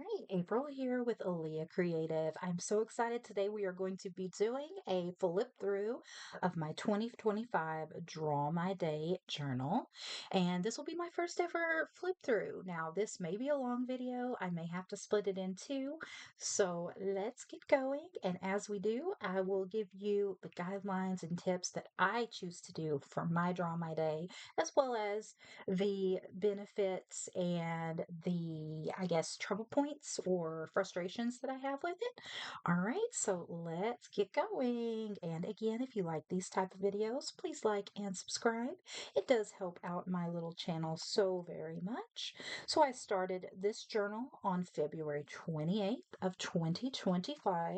Hi, April here with Aaliyah Creative. I'm so excited today. We are going to be doing a flip through of my 2025 Draw My Day journal. And this will be my first ever flip through. Now, this may be a long video. I may have to split it in two. So let's get going. And as we do, I will give you the guidelines and tips that I choose to do for my Draw My Day, as well as the benefits and I guess, trouble points or frustrations that I have with it. All right, so let's get going. And again, if you like these type of videos, please like and subscribe. It does help out my little channel so very much. So I started this journal on February 28th of 2025.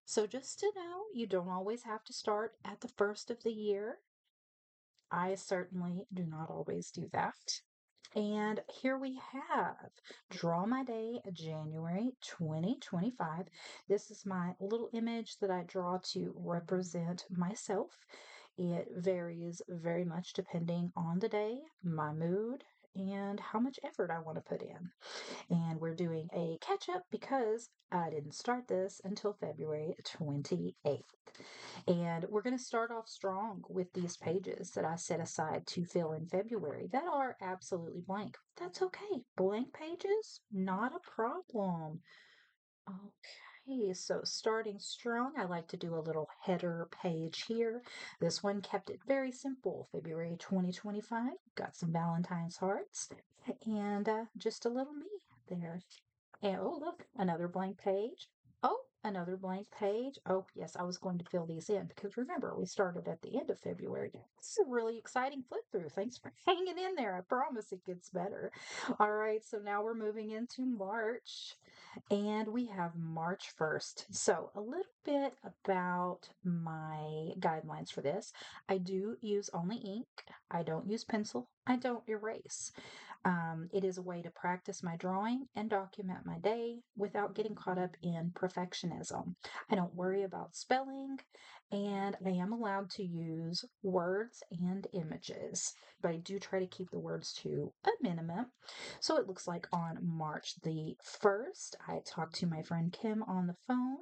So just to know, you don't always have to start at the first of the year. I certainly do not always do that. And here we have Draw My Day, January 2025. This is my little image that I draw to represent myself. It varies very much depending on the day, my mood, and how much effort I want to put in. And we're doing a catch up because I didn't start this until February 28th. And we're going to start off strong with these pages that I set aside to fill in February that are absolutely blank. That's okay. Blank pages, not a problem. Okay, so starting strong, I like to do a little header page here. This one kept it very simple. February 2025, got some Valentine's hearts, and just a little me there. And oh, look, another blank page. Oh, another blank page. Oh, yes, I was going to fill these in because remember, we started at the end of February. This is a really exciting flip through. Thanks for hanging in there. I promise it gets better. All right, so now we're moving into March and we have March 1st. So, a little bit about my guidelines for this. I do use only ink, I don't use pencil, I don't erase. It is a way to practice my drawing and document my day without getting caught up in perfectionism. I don't worry about spelling, and I am allowed to use words and images, but I do try to keep the words to a minimum. So it looks like on March the 1st, I talked to my friend Kim on the phone.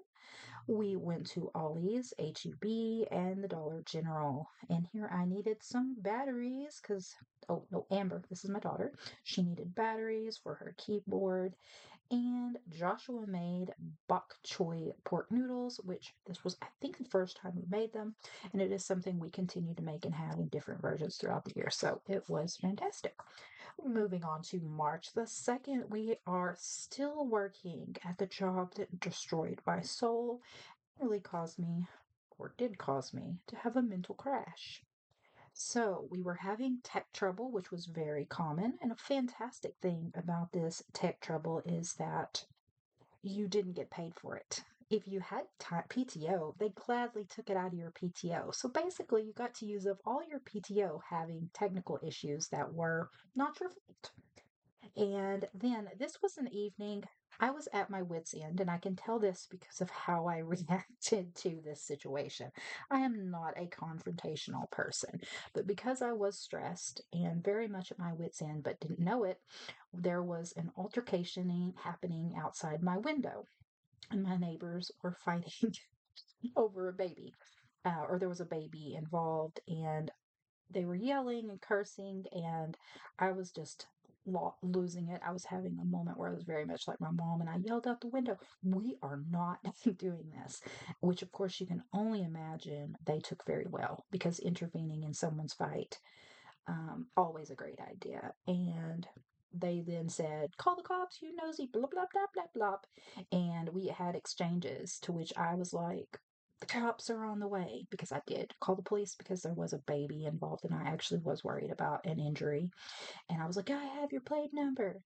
We went to Ollie's, HEB, and the Dollar General. And here I needed some batteries because, oh no, Amber, this is my daughter. She needed batteries for her keyboard. And Joshua made bok choy pork noodles, which this was, I think, the first time we made them. And it is something we continue to make and have in different versions throughout the year. So it was fantastic. Moving on to March the 2nd, we are still working at the job that destroyed my soul, really caused me, or did cause me, to have a mental crash. So, we were having tech trouble, which was very common. And a fantastic thing about this tech trouble is that you didn't get paid for it. If you had PTO, they gladly took it out of your PTO. So basically, you got to use up all your PTO having technical issues that were not your fault. And then this was an evening I was at my wits' end, and I can tell this because of how I reacted to this situation. I am not a confrontational person, but because I was stressed and very much at my wits' end but didn't know it, there was an altercation happening outside my window, and my neighbors were fighting over a baby. Or there was a baby involved, and they were yelling and cursing, and I was just losing it. I was having a moment where I was very much like my mom, and I yelled out the window, "We are not doing this," which, of course, you can only imagine they took very well because intervening in someone's fight, always a great idea. And they then said, "Call the cops, you nosy, blah, blah, blah, blah, blah." And we had exchanges to which I was like, "The cops are on the way," because I did call the police because there was a baby involved and I actually was worried about an injury. And I was like, "I have your plate number."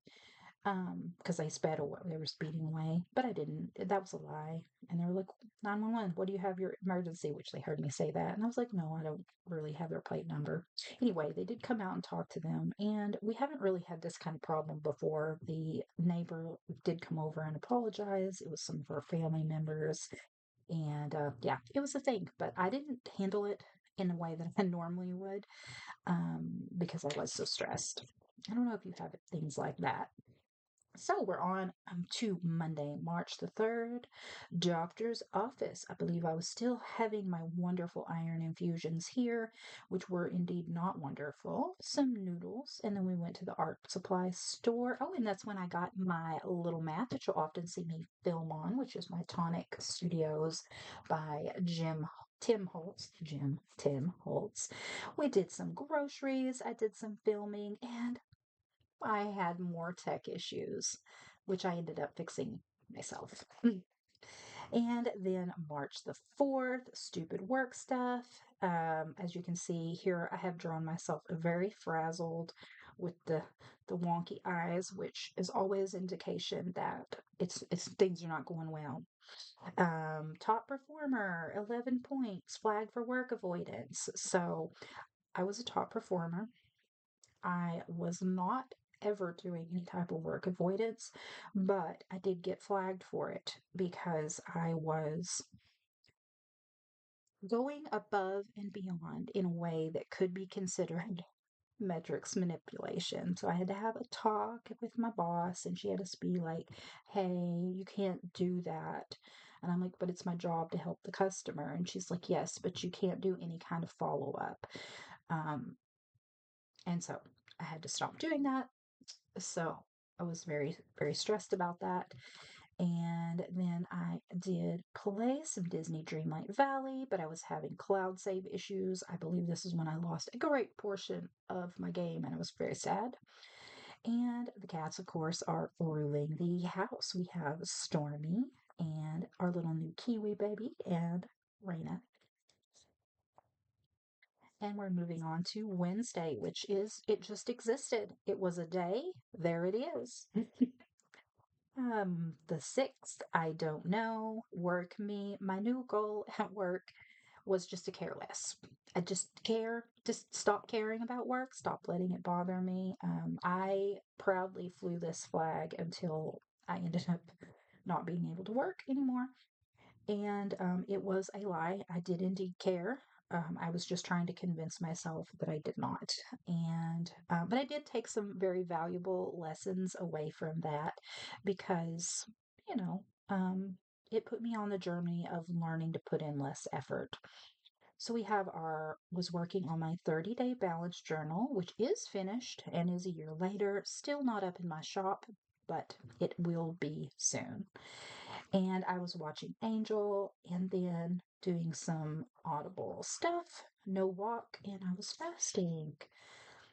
Because they sped away, they were speeding away, but I didn't. That was a lie. And they were like, 911, what do you have your emergency? Which they heard me say that. And I was like, no, I don't really have their plate number. Anyway, they did come out and talk to them. And we haven't really had this kind of problem before. The neighbor did come over and apologize. It was some of her family members. And yeah, it was a thing, but I didn't handle it in a way that I normally would because I was so stressed. I don't know if you have things like that. So we're on to Monday, March the 3rd, doctor's office. I believe I was still having my wonderful iron infusions here, which were indeed not wonderful. Some noodles, and then we went to the art supply store. Oh, and that's when I got my little mat that you'll often see me film on, which is my Tonic Studios by Tim Holtz. We did some groceries, I did some filming, and I had more tech issues, which I ended up fixing myself. And then March the 4th, stupid work stuff. As you can see here, I have drawn myself very frazzled with the wonky eyes, which is always indication that it's things are not going well. Top performer, 11 points, flag for work avoidance. So I was a top performer. I was not ever doing any type of work avoidance, but I did get flagged for it because I was going above and beyond in a way that could be considered metrics manipulation. So I had to have a talk with my boss, and she had to be like, hey, you can't do that. And I'm like, but it's my job to help the customer. And she's like, yes, but you can't do any kind of follow up. Um, and so I had to stop doing that. So I was very, very stressed about that. And then I did play some Disney Dreamlight Valley, but I was having cloud save issues. I believe this is when I lost a great portion of my game and I was very sad. And the cats, of course, are ruling the house. We have Stormy and our little new Kiwi baby and Raina. And we're moving on to Wednesday, which is it just existed. It was a day. There it is. The 6th, I don't know. Work me. My new goal at work was just to care less. I just stop caring about work, stop letting it bother me. I proudly flew this flag until I ended up not being able to work anymore. And it was a lie. I did indeed care. I was just trying to convince myself that I did not. But I did take some very valuable lessons away from that because, you know, it put me on the journey of learning to put in less effort. So was working on my 30-day balance journal, which is finished and is a year later, still not up in my shop, but it will be soon. And I was watching Angel and then doing some audible stuff, no walk, and I was fasting.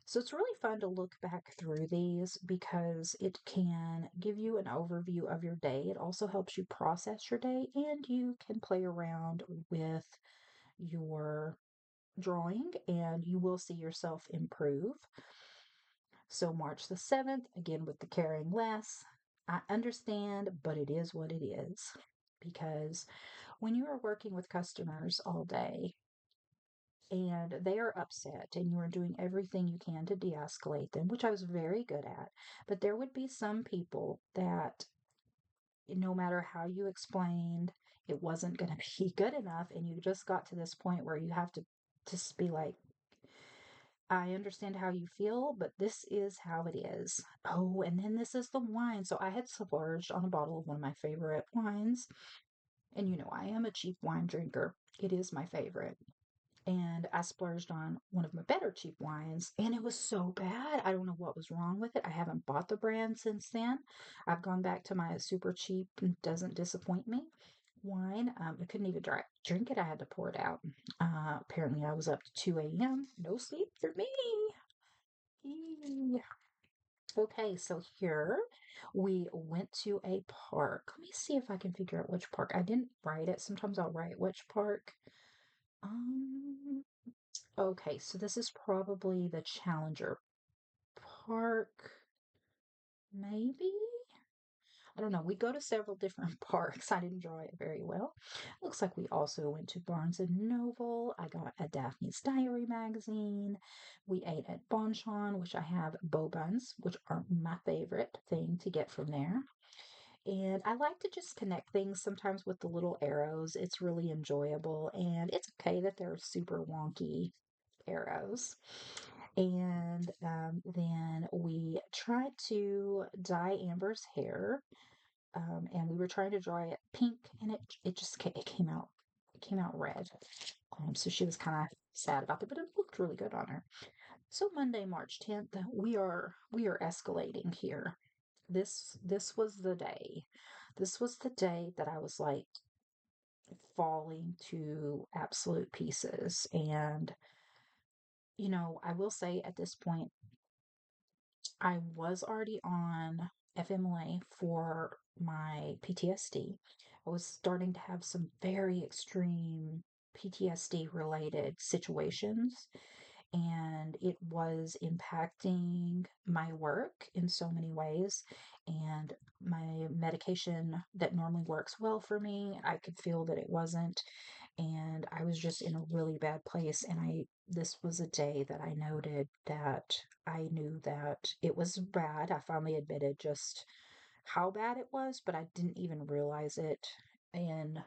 So it's really fun to look back through these because it can give you an overview of your day. It also helps you process your day and you can play around with your drawing and you will see yourself improve. So March the 7th, again with the caring less, I understand, but it is what it is. Because when you are working with customers all day and they are upset and you are doing everything you can to de escalate them, which I was very good at, but there would be some people that no matter how you explained, it wasn't going to be good enough. And you just got to this point where you have to just be like, I understand how you feel, but this is how it is. Oh, and then this is the wine. So I had splurged on a bottle of one of my favorite wines. And you know, I am a cheap wine drinker. It is my favorite. And I splurged on one of my better cheap wines, and it was so bad. I don't know what was wrong with it. I haven't bought the brand since then. I've gone back to my super cheap and doesn't disappoint me wine. I couldn't even drink it. I had to pour it out. Apparently, I was up to 2 a.m. No sleep for me. Eee. Okay, so here we went to a park. Let me see if I can figure out which park. I didn't write it. Sometimes I'll write which park. Um, okay, so this is probably the Challenger Park, maybe? I don't know. We go to several different parks. I didn't draw it very well. Looks like we also went to Barnes and Noble. I got a Daphne's Diary magazine. We ate at Bonchon, which I have bow buns, which are my favorite thing to get from there. And I like to just connect things sometimes with the little arrows. It's really enjoyable, and it's okay that they're super wonky arrows. And then we tried to dye Amber's hair, and we were trying to dye it pink, and it just it came out red. So she was kind of sad about it, but it looked really good on her. So Monday, March 10th, we are escalating here. This was the day. This was the day that I was like falling to absolute pieces. And I will say at this point, I was already on FMLA for my PTSD. I was starting to have some very extreme PTSD related situations, and it was impacting my work in so many ways. And my medication that normally works well for me, I could feel that it wasn't. And I was just in a really bad place. And this was a day that I noted that I knew that it was bad. I finally admitted just how bad it was, but I didn't even realize it. In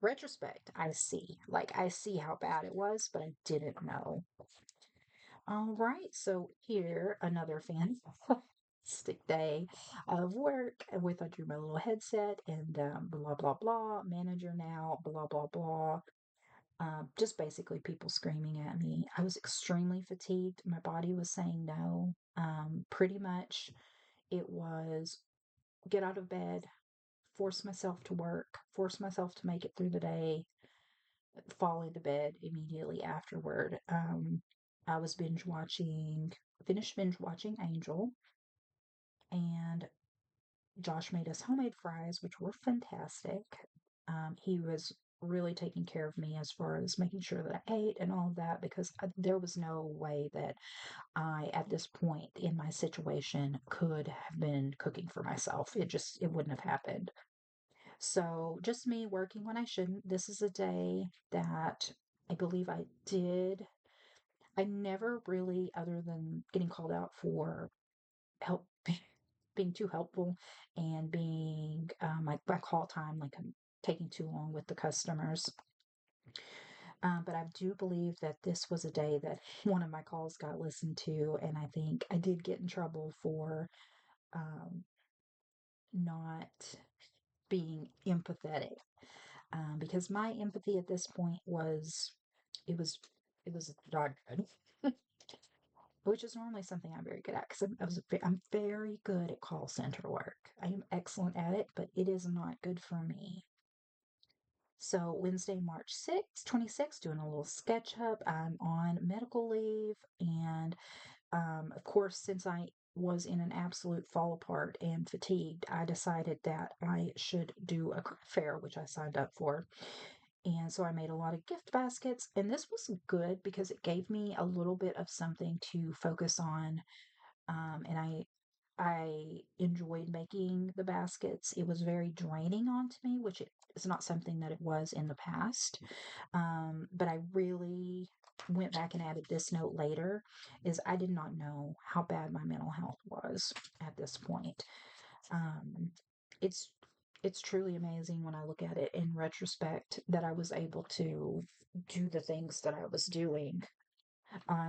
retrospect, I see how bad it was, but I didn't know. All right, so here another fantastic day of work. I went through my little headset and blah blah blah. Manager now, blah blah blah. Just basically people screaming at me. I was extremely fatigued. My body was saying no. Pretty much, it was get out of bed, force myself to work, force myself to make it through the day, fall into bed immediately afterward. I was finished binge watching Angel, and Josh made us homemade fries, which were fantastic. He was really taking care of me as far as making sure that I ate and all of that because there was no way that I, at this point in my situation, could have been cooking for myself. It wouldn't have happened. So, just me working when I shouldn't. This is a day that I believe I did. I never really, other than getting called out for help, being too helpful and being like my call time, like I'm taking too long with the customers. But I do believe that this was a day that one of my calls got listened to, and I think I did get in trouble for um, not being empathetic, because my empathy at this point it was it was not good, which is normally something I'm very good at because I'm very good at call center work. I am excellent at it, but it is not good for me. So Wednesday, March 6th, 26th, doing a little sketch up. I'm on medical leave, and of course, since I was in an absolute fall apart and fatigued, I decided that I should do a craft fair, which I signed up for. And so I made a lot of gift baskets, and this was good because it gave me a little bit of something to focus on. And I enjoyed making the baskets. It was very draining onto me, which it is not something that it was in the past. But I really went back and added this note later is I did not know how bad my mental health was at this point. Um, it's it's truly amazing when I look at it in retrospect that I was able to do the things that I was doing.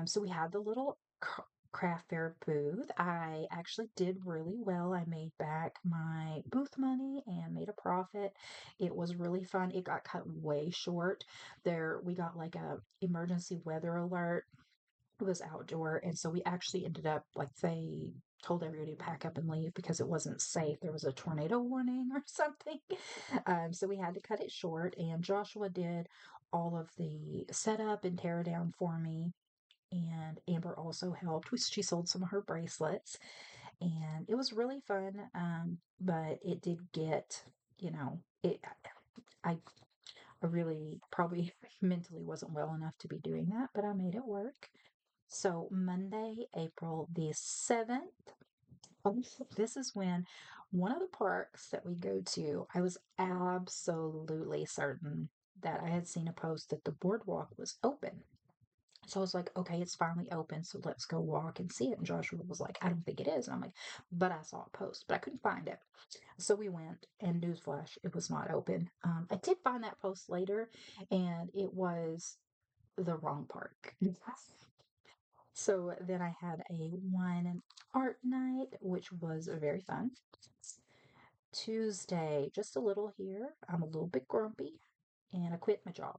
So we had the little craft fair booth. I actually did really well. I made back my booth money and made a profit. It was really fun. It got cut way short. We got like a emergency weather alert. It was outdoor, and so we actually ended up like they told everybody to pack up and leave because it wasn't safe. There was a tornado warning or something. So we had to cut it short, and Joshua did all of the setup and tear down for me, and Amber also helped. She sold some of her bracelets, and it was really fun. But it did get, it. I I really probably mentally wasn't well enough to be doing that, but I made it work. So Monday, April the 7th, this is when one of the parks that we go to, I was absolutely certain that I had seen a post that the boardwalk was open. So I was like, okay, it's finally open. So let's go walk and see it. And Joshua was like, I don't think it is. And I'm like, but I saw a post, but I couldn't find it. So we went, and newsflash, it was not open. I did find that post later, and it was the wrong park. So then I had a wine and art night, which was very fun. Tuesday, just a little here. I'm a little bit grumpy and I quit my job,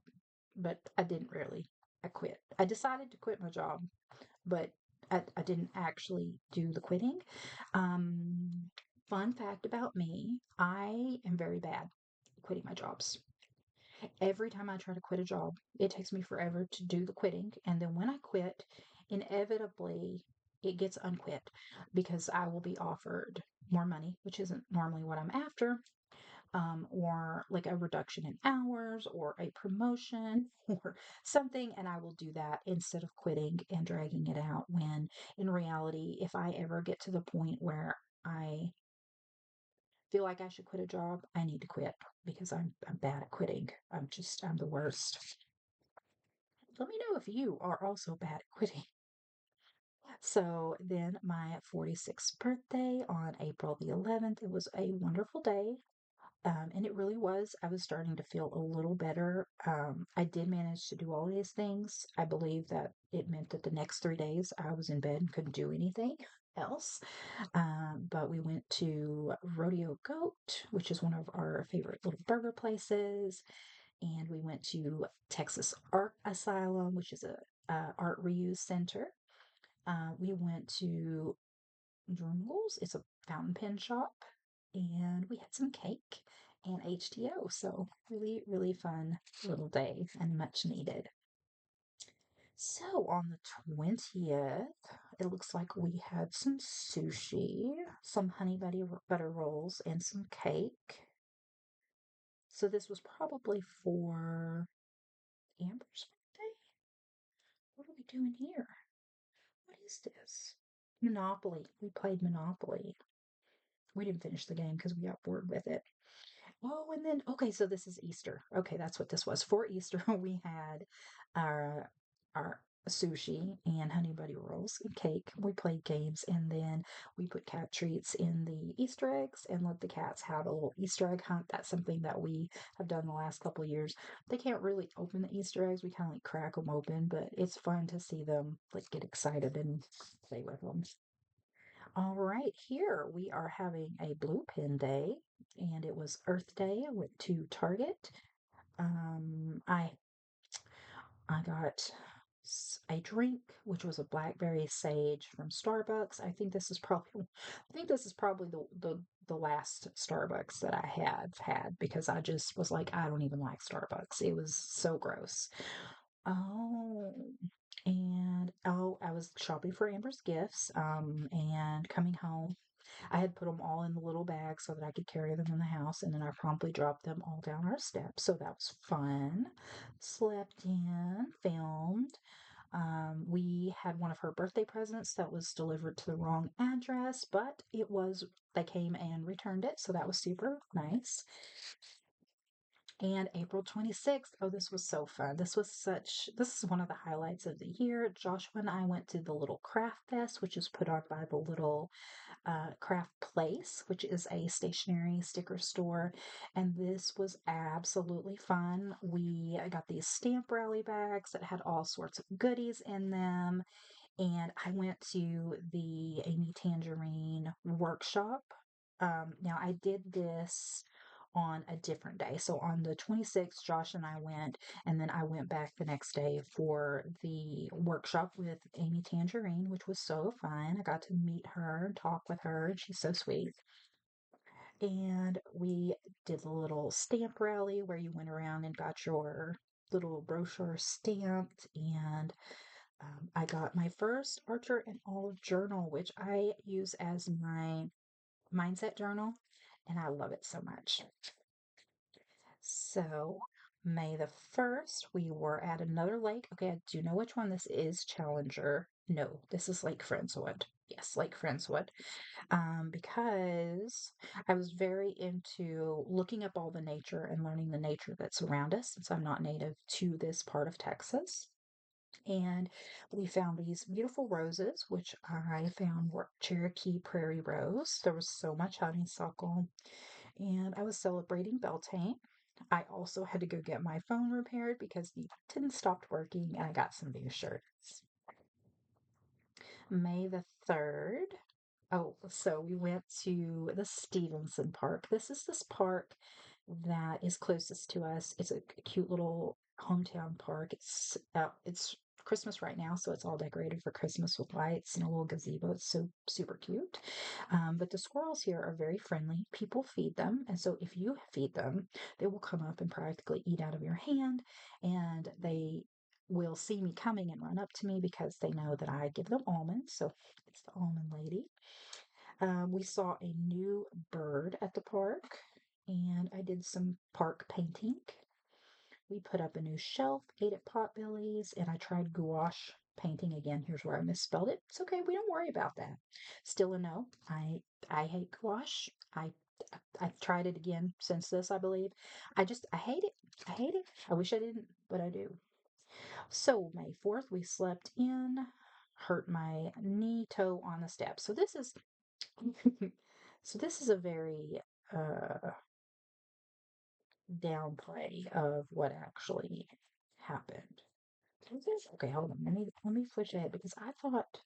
but I didn't really. I quit. I decided to quit my job, but I didn't actually do the quitting. Um, Fun fact about me, I am very bad at quitting my jobs. Every time I try to quit a job, it takes me forever to do the quitting. And then when I quit, inevitably it gets unquit because I will be offered more money, which isn't normally what I'm after, or like a reduction in hours or a promotion or something. And I will do that instead of quitting and dragging it out. When in reality, if I ever get to the point where I feel like I should quit a job, I need to quit because I'm bad at quitting. I'm the worst. Let me know if you are also bad at quitting. So then my 46th birthday on April the 11th, it was a wonderful day. And it really was. I was starting to feel a little better. I did manage to do all these things. I believe that it meant that the next 3 days I was in bed and couldn't do anything else. But we went to Rodeo Goat, which is one of our favorite little burger places. And we went to Texas Art Asylum, which is a art reuse center. We went to Journals. It's a fountain pen shop, and we had some cake and HTO. So really, really fun little day and much needed. So on the 20th, it looks like we had some sushi, some butter rolls, and some cake. So this was probably for Amber's birthday. What are we doing here? What is this? Monopoly. We played Monopoly. We didn't finish the game because we got bored with it. Oh, and then, okay, so this is Easter. Okay, that's what this was. For Easter, we had our sushi and honey buddy rolls and cake. We played games, and then we put cat treats in the Easter eggs and let the cats have a little Easter egg hunt. That's something that we have done the last couple of years. They can't really open the Easter eggs. We kind of like crack them open, but it's fun to see them like get excited and play with them. All right, here we are having a blue pin day, and it was Earth Day. I went to Target. Um, I I got a drink, which was a blackberry sage from Starbucks. I think this is probably the last Starbucks that I have had because I just was like, I don't even like Starbucks. It was so gross. Oh, and oh, I was shopping for Amber's gifts, and coming home. I had put them all in the little bag so that I could carry them in the house, and then I promptly dropped them all down our steps. So that was fun. Slept in, filmed. We had one of her birthday presents that was delivered to the wrong address, but they came and returned it, so that was super nice. And April 26th, oh, this was so fun. This is one of the highlights of the year. Joshua and I went to the little craft fest, which is put on by the little Craft Place, which is a stationery sticker store. And this was absolutely fun. We got these stamp rally bags that had all sorts of goodies in them. And I went to the Amy Tangerine workshop. Now, I did this on a different day. So on the 26th, Josh and I went, and then I went back the next day for the workshop with Amy Tangerine, which was so fun. I got to meet her and talk with her, and she's so sweet. And we did a little stamp rally where you went around and got your little brochure stamped, and I got my first Archer and Olive journal, which I use as my mindset journal, and I love it so much. So, May the 1st, we were at another lake. Okay, I do know which one this is. Challenger. No, this is Lake Friendswood. Yes, Lake Friendswood. Because I was very into looking up all the nature and learning the nature that's around us since I'm not native to this part of Texas. And we found these beautiful roses, which I found were Cherokee Prairie Rose. There was so much honeysuckle, and I was celebrating Beltane. I also had to go get my phone repaired because the button stopped working, and I got some new shirts. May the 3rd. Oh, so we went to the Stevenson Park. This park that is closest to us. It's a cute little hometown park. It's Christmas right now, so it's all decorated for Christmas with lights and a little gazebo. It's so super cute. But the squirrels here are very friendly. People feed them, and so if you feed them, they will come up and practically eat out of your hand, and they will see me coming and run up to me because they know that I give them almonds. So it's the almond lady. We saw a new bird at the park, and I did some park painting. We put up a new shelf, ate at Potbelly's, and I tried gouache painting again. Here's where I misspelled it. It's okay, we don't worry about that. Still a no. I hate gouache. I've tried it again since this, I believe. I hate it. I hate it. I wish I didn't, but I do. So May 4th, we slept in, hurt my knee toe on the steps. So this is a very uh, downplay of what actually happened. Okay, hold on. Let me switch ahead because I thought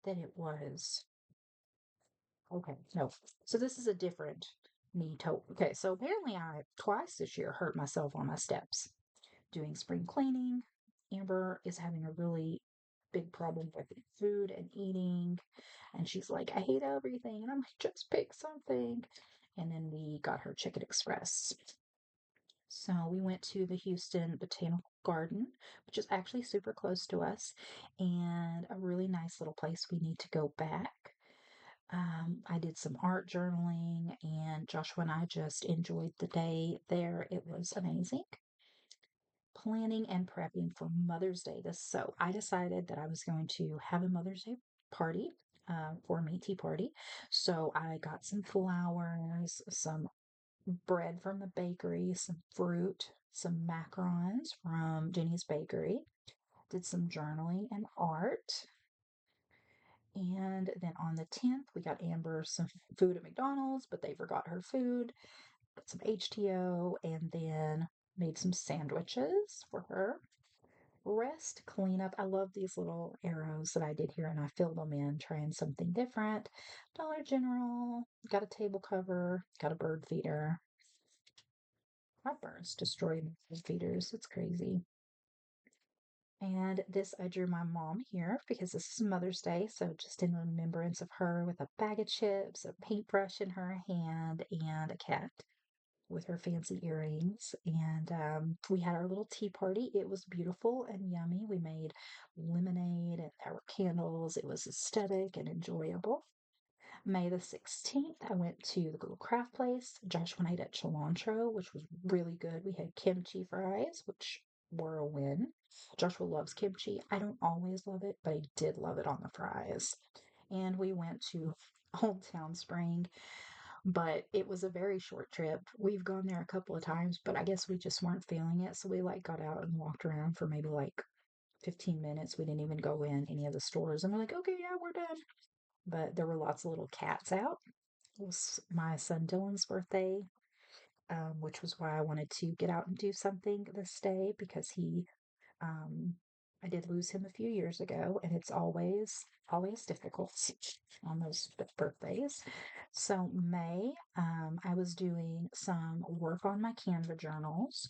that it was okay. No, so this is a different knee toe. Okay, so apparently I twice this year hurt myself on my steps doing spring cleaning. Amber is having a really big problem with food and eating. And she's like, I hate everything. And I'm like, just pick something. And then we got her Chicken Express. So we went to the Houston Botanical Garden, which is actually super close to us and a really nice little place we need to go back. I did some art journaling, and Joshua and I just enjoyed the day there. It was amazing. Planning and prepping for Mother's Day. So I decided that I was going to have a Mother's Day party for me, tea party. So I got some flowers, some bread from the bakery, some fruit, some macarons from Jenny's Bakery. Did some journaling and art. And then on the 10th, we got Amber some food at McDonald's, but they forgot her food. Got some HTO and then made some sandwiches for her. Rest, cleanup. I love these little arrows that I did here and I filled them in, trying something different. Dollar General, got a table cover, got a bird feeder. My birds destroy bird feeders. It's crazy. And this, I drew my mom here because this is Mother's Day. So just in remembrance of her with a bag of chips, a paintbrush in her hand, and a cat with her fancy earrings. And we had our little tea party. It was beautiful and yummy. We made lemonade and there were candles. It was aesthetic and enjoyable. May the 16th, I went to the little craft place. Josh went ate at Cilantro, which was really good. We had kimchi fries, which were a win. Joshua loves kimchi. I don't always love it, but I did love it on the fries. And we went to Old Town Spring, but it was a very short trip. We've gone there a couple of times, but I guess we just weren't feeling it. So we like got out and walked around for maybe like 15 minutes. We didn't even go in any of the stores. And we're like, okay, yeah, we're done. But there were lots of little cats out. It was my son Dylan's birthday, which was why I wanted to get out and do something this day because um, I did lose him a few years ago, and it's always difficult on those birthdays. So May, I was doing some work on my Canva journals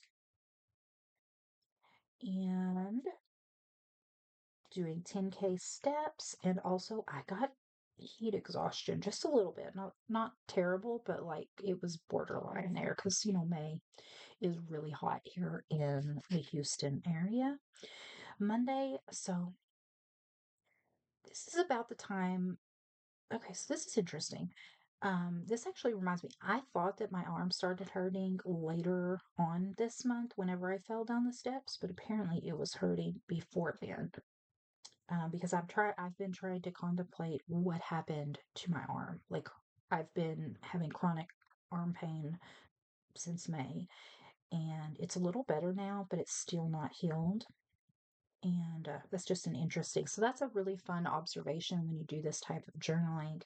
and doing 10K steps, and also I got heat exhaustion just a little bit, not terrible, but like it was borderline there because May is really hot here in the Houston area. Monday, so this is about the time. Okay, so this is interesting. This actually reminds me, I thought that my arm started hurting later on this month whenever I fell down the steps, but apparently it was hurting before then. Because I've been trying to contemplate what happened to my arm. Like I've been having chronic arm pain since May, and it's a little better now, but it's still not healed. And that's just an interesting. So that's a really fun observation when you do this type of journaling.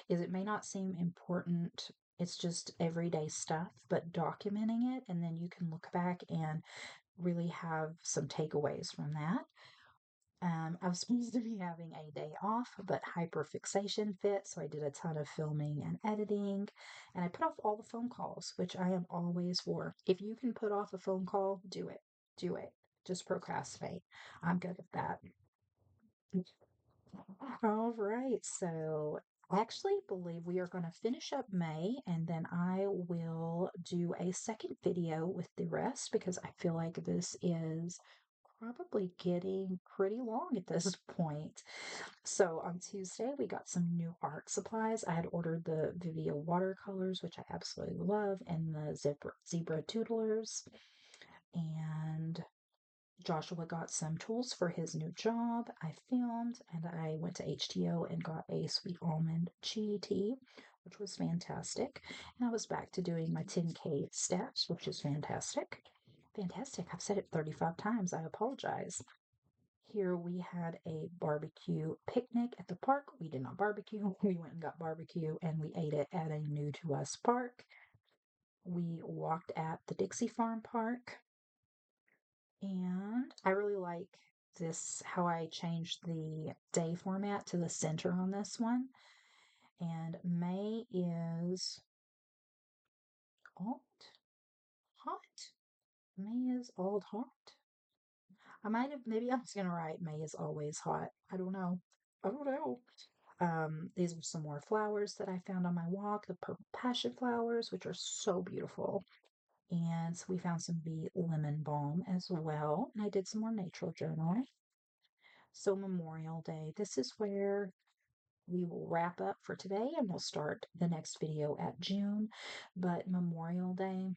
Is it may not seem important. It's just everyday stuff, but documenting it, and then you can look back and really have some takeaways from that. I was supposed to be having a day off, but hyperfixation fit, so I did a ton of filming and editing, and I put off all the phone calls, which I am always for. If you can put off a phone call, do it. Do it. Just procrastinate. I'm good at that. All right, so I actually believe we are going to finish up May and then I will do a second video with the rest because I feel like this is probably getting pretty long at this point. So on Tuesday, we got some new art supplies. I had ordered the Vivia watercolors, which I absolutely love, and the zebra doodlers. And Joshua got some tools for his new job. I filmed and I went to HTO and got a sweet almond chia tea, which was fantastic. And I was back to doing my 10K steps, which is fantastic. Fantastic. I've said it 35 times. I apologize. Here we had a barbecue picnic at the park. We did not barbecue. We went and got barbecue and we ate it at a new to us park. We walked at the Dixie Farm Park. And I really like this, how I changed the day format to the center on this one. And May is alt hot. May is old hot. I might have, maybe I was going to write May is always hot. I don't know. I don't know. These are some more flowers that I found on my walk, the purple passion flowers, which are so beautiful. And so we found some bee lemon balm as well. And I did some more nature journaling. So, Memorial Day, this is where we will wrap up for today and we'll start the next video at June. But Memorial Day,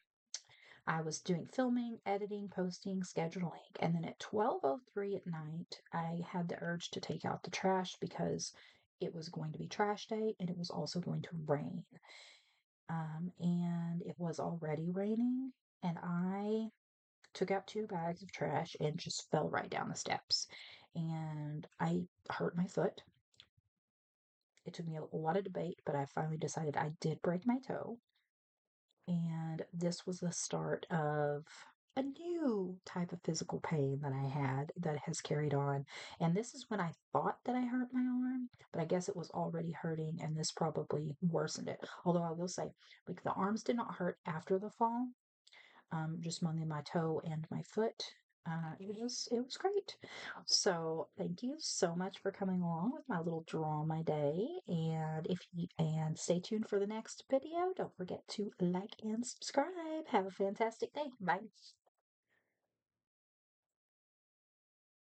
I was doing filming, editing, posting, scheduling, and then at 12:03 at night, I had the urge to take out the trash because it was going to be trash day and it was also going to rain. And it was already raining, and I took out 2 bags of trash and just fell right down the steps. And I hurt my foot. It took me a lot of debate, but I finally decided I did break my toe. And this was the start of a new type of physical pain that I had that has carried on. And this is when I thought that I hurt my arm, but I guess it was already hurting, and this probably worsened it. Although I will say, like, the arms did not hurt after the fall, just mainly my toe and my foot. It was great. So thank you so much for coming along with my little draw my day. And stay tuned for the next video. Don't forget to like and subscribe. Have a fantastic day. Bye.